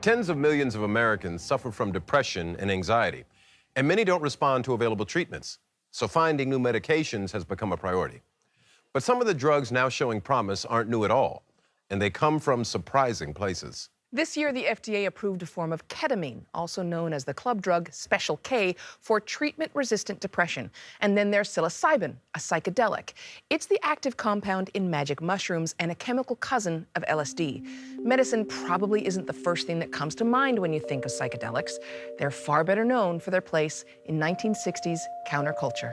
Tens of millions of Americans suffer from depression and anxiety, and many don't respond to available treatments. So finding new medications has become a priority. But some of the drugs now showing promise aren't new at all, and they come from surprising places. This year, the FDA approved a form of ketamine, also known as the club drug Special K, for treatment-resistant depression. And then there's psilocybin, a psychedelic. It's the active compound in magic mushrooms and a chemical cousin of LSD. Medicine probably isn't the first thing that comes to mind when you think of psychedelics. They're far better known for their place in 1960s counterculture.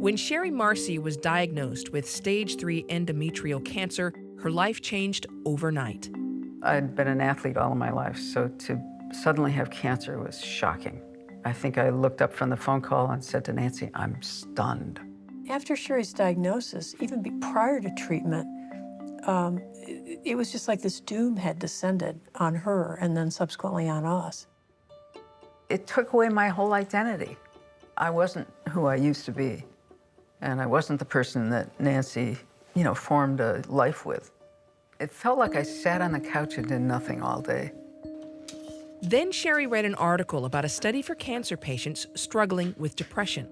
When Sherry Marcy was diagnosed with stage 3 endometrial cancer, her life changed overnight. I'd been an athlete all of my life, so to suddenly have cancer was shocking. I think I looked up from the phone call and said to Nancy, I'm stunned. After Sherry's diagnosis, even prior to treatment, it was just like this doom had descended on her and then subsequently on us. It took away my whole identity. I wasn't who I used to be, and I wasn't the person that Nancy, formed a life with. It felt like I sat on the couch and did nothing all day. Then Sherry read an article about a study for cancer patients struggling with depression.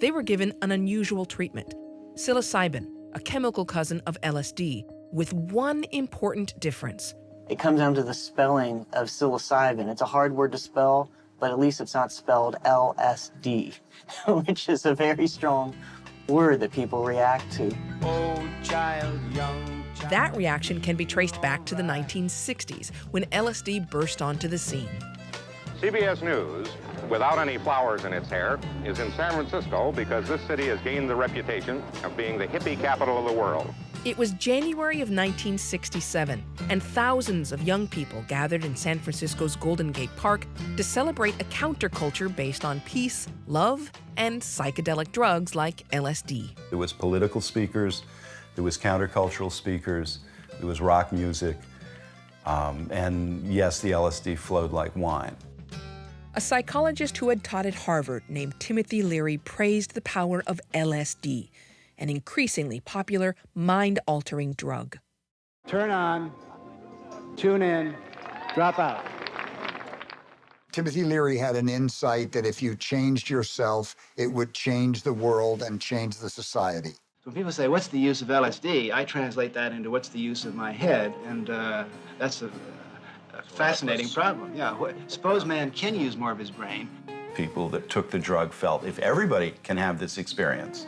They were given an unusual treatment, psilocybin, a chemical cousin of LSD, with one important difference. It comes down to the spelling of psilocybin. It's a hard word to spell, but at least it's not spelled LSD, which is a very strong word that people react to. Oh, child, young. That reaction can be traced back to the 1960s, when LSD burst onto the scene. CBS News, without any flowers in its hair, is in San Francisco because this city has gained the reputation of being the hippie capital of the world. It was January of 1967, and thousands of young people gathered in San Francisco's Golden Gate Park to celebrate a counterculture based on peace, love, and psychedelic drugs like LSD. There was political speakers, there was countercultural speakers, there was rock music, and yes, the LSD flowed like wine. A psychologist who had taught at Harvard named Timothy Leary praised the power of LSD, an increasingly popular, mind-altering drug. Turn on, tune in, drop out. Timothy Leary had an insight that if you changed yourself, it would change the world and change the society. When people say, what's the use of LSD? I translate that into what's the use of my head, and that's a fascinating problem. Yeah, suppose man can use more of his brain. People that took the drug felt if everybody can have this experience,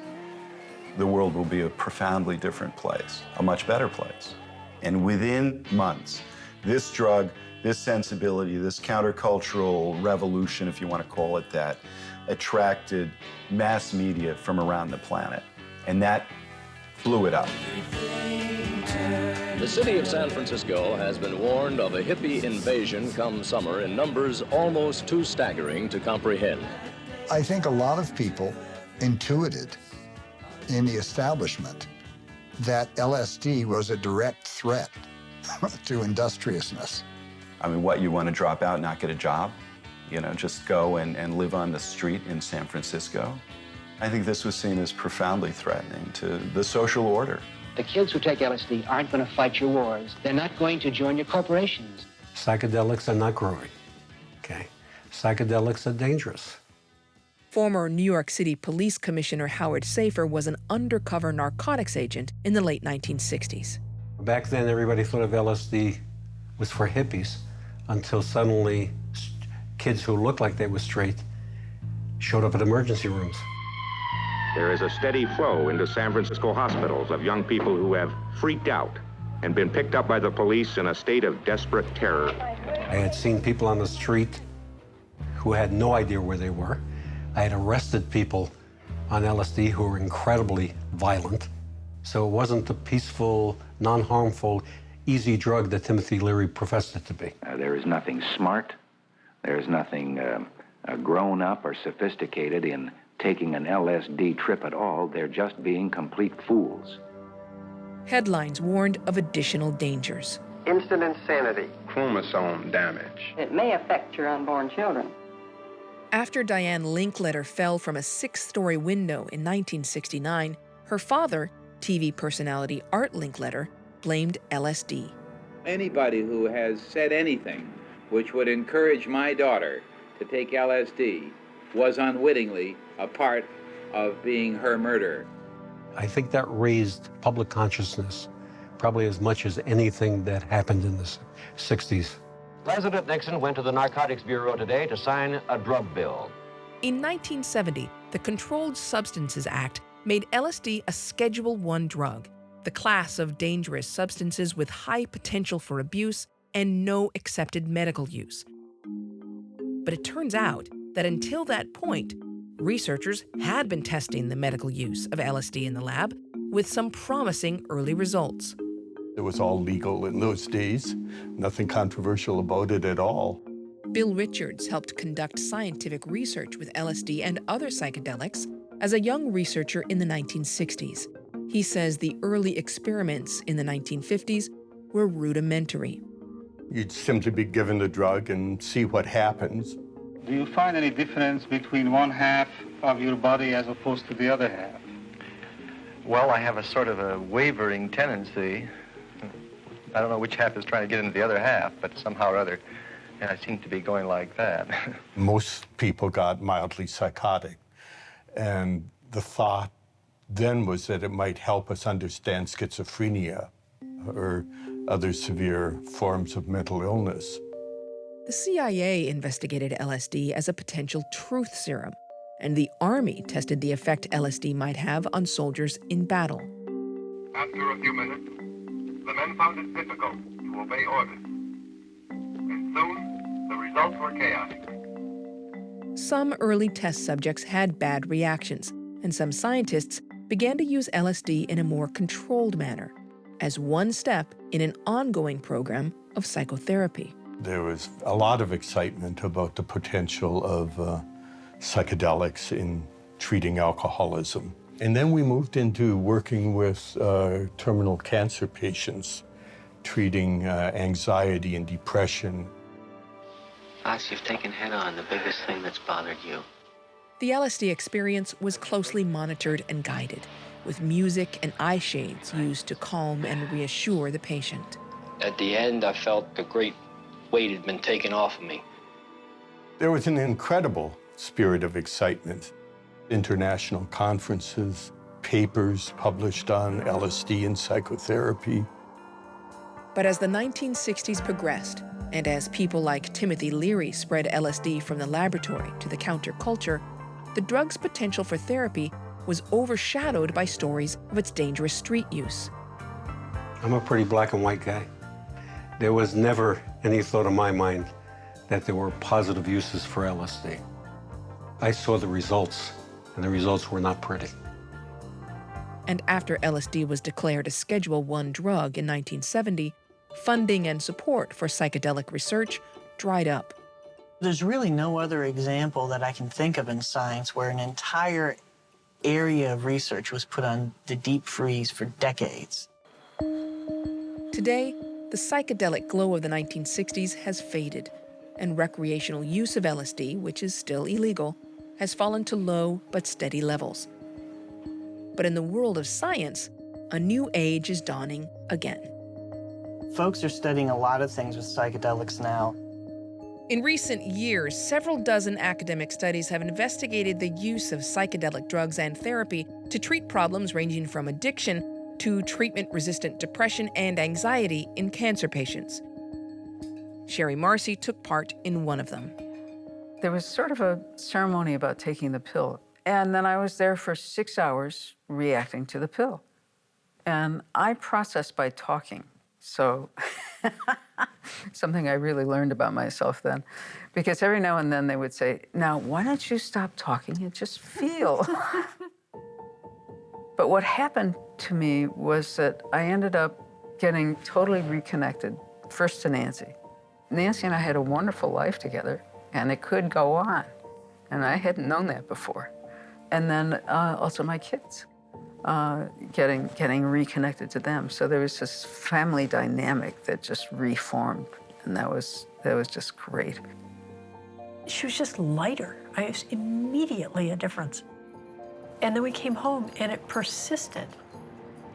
the world will be a profoundly different place, a much better place. And within months, this drug, this sensibility, this countercultural revolution, if you want to call it that, attracted mass media from around the planet. And that blew it up. The city of San Francisco has been warned of a hippie invasion come summer in numbers almost too staggering to comprehend. I think a lot of people intuited in the establishment that LSD was a direct threat to industriousness. I mean, what, you want to drop out, not get a job? Just go and live on the street in San Francisco? I think this was seen as profoundly threatening to the social order. The kids who take LSD aren't going to fight your wars. They're not going to join your corporations. Psychedelics are not growing, okay? Psychedelics are dangerous. Former New York City Police Commissioner Howard Safer was an undercover narcotics agent in the late 1960s. Back then, everybody thought of LSD was for hippies until suddenly kids who looked like they were straight showed up at emergency rooms. There is a steady flow into San Francisco hospitals of young people who have freaked out and been picked up by the police in a state of desperate terror. I had seen people on the street who had no idea where they were. I had arrested people on LSD who were incredibly violent. So it wasn't the peaceful, non-harmful, easy drug that Timothy Leary professed it to be. There is nothing smart. There is nothing grown up or sophisticated in taking an LSD trip at all. They're just being complete fools. Headlines warned of additional dangers. Instant insanity. Chromosome damage. It may affect your unborn children. After Diane Linkletter fell from a 6th-story window in 1969, her father, TV personality Art Linkletter, blamed LSD. Anybody who has said anything which would encourage my daughter to take LSD was unwittingly a part of being her murderer. I think that raised public consciousness probably as much as anything that happened in the 60s. President Nixon went to the Narcotics Bureau today to sign a drug bill. In 1970, the Controlled Substances Act made LSD a Schedule I drug, the class of dangerous substances with high potential for abuse and no accepted medical use. But it turns out that until that point, researchers had been testing the medical use of LSD in the lab with some promising early results. It was all legal in those days, nothing controversial about it at all. Bill Richards helped conduct scientific research with LSD and other psychedelics as a young researcher in the 1960s. He says the early experiments in the 1950s were rudimentary. You'd simply be given the drug and see what happens. Do you find any difference between one half of your body as opposed to the other half? Well, I have a sort of a wavering tendency. I don't know which half is trying to get into the other half, but somehow or other, and I seem to be going like that. Most people got mildly psychotic, and the thought then was that it might help us understand schizophrenia or other severe forms of mental illness. The CIA investigated LSD as a potential truth serum, and the Army tested the effect LSD might have on soldiers in battle. After a few minutes, the men found it difficult to obey orders, and soon the results were chaotic. Some early test subjects had bad reactions, and some scientists began to use LSD in a more controlled manner, as one step in an ongoing program of psychotherapy. There was a lot of excitement about the potential of psychedelics in treating alcoholism. And then we moved into working with terminal cancer patients, treating anxiety and depression. Fox, you've taken head on the biggest thing that's bothered you. The LSD experience was closely monitored and guided, with music and eye shades used to calm and reassure the patient. At the end, I felt a great weight had been taken off of me. There was an incredible spirit of excitement. International conferences, papers published on LSD and psychotherapy. But as the 1960s progressed, and as people like Timothy Leary spread LSD from the laboratory to the counterculture, the drug's potential for therapy was overshadowed by stories of its dangerous street use. I'm a pretty black and white guy. There was never any thought in my mind that there were positive uses for LSD. I saw the results, and the results were not pretty. And after LSD was declared a Schedule I drug in 1970, funding and support for psychedelic research dried up. There's really no other example that I can think of in science where an entire area of research was put on the deep freeze for decades. Today, the psychedelic glow of the 1960s has faded, and recreational use of LSD, which is still illegal, has fallen to low but steady levels. But in the world of science, a new age is dawning again. Folks are studying a lot of things with psychedelics now. In recent years, several dozen academic studies have investigated the use of psychedelic drugs and therapy to treat problems ranging from addiction to treatment-resistant depression and anxiety in cancer patients. Sherry Marcy took part in one of them. There was sort of a ceremony about taking the pill, and then I was there for 6 hours reacting to the pill. And I processed by talking, so something I really learned about myself then. Because every now and then they would say, now, why don't you stop talking and just feel? But what happened to me was that I ended up getting totally reconnected, first to Nancy. Nancy and I had a wonderful life together, and it could go on. And I hadn't known that before. And then also my kids, getting reconnected to them. So there was this family dynamic that just reformed, and that was just great. She was just lighter. I was immediately a difference. And then we came home, and it persisted.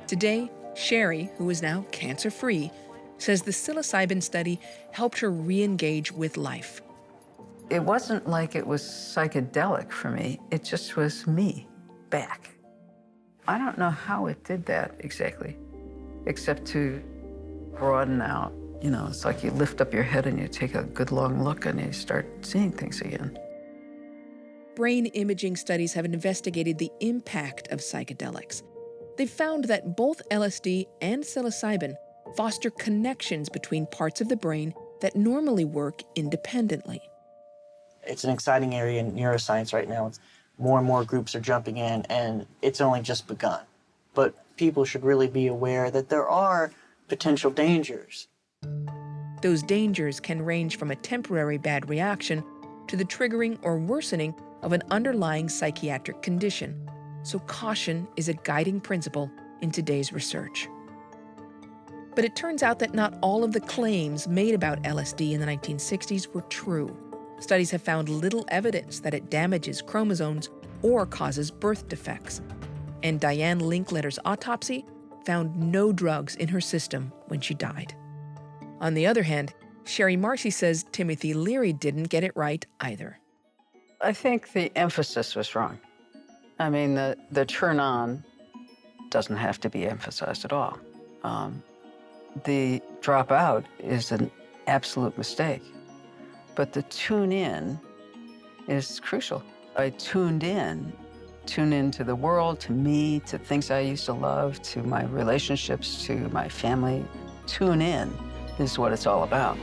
Today, Sherry, who is now cancer-free, says the psilocybin study helped her re-engage with life. It wasn't like it was psychedelic for me. It just was me back. I don't know how it did that exactly, except to broaden out. You know, it's like you lift up your head and you take a good long look and you start seeing things again. Brain imaging studies have investigated the impact of psychedelics. They've found that both LSD and psilocybin foster connections between parts of the brain that normally work independently. It's an exciting area in neuroscience right now. More and more groups are jumping in, and it's only just begun. But people should really be aware that there are potential dangers. Those dangers can range from a temporary bad reaction to the triggering or worsening of an underlying psychiatric condition. So caution is a guiding principle in today's research. But it turns out that not all of the claims made about LSD in the 1960s were true. Studies have found little evidence that it damages chromosomes or causes birth defects. And Diane Linkletter's autopsy found no drugs in her system when she died. On the other hand, Sherry Marcy says Timothy Leary didn't get it right either. I think the emphasis was wrong. I mean, the turn on doesn't have to be emphasized at all. The drop out is an absolute mistake. But the tune in is crucial. I tuned in to the world, to me, to things I used to love, to my relationships, to my family. Tune in is what it's all about.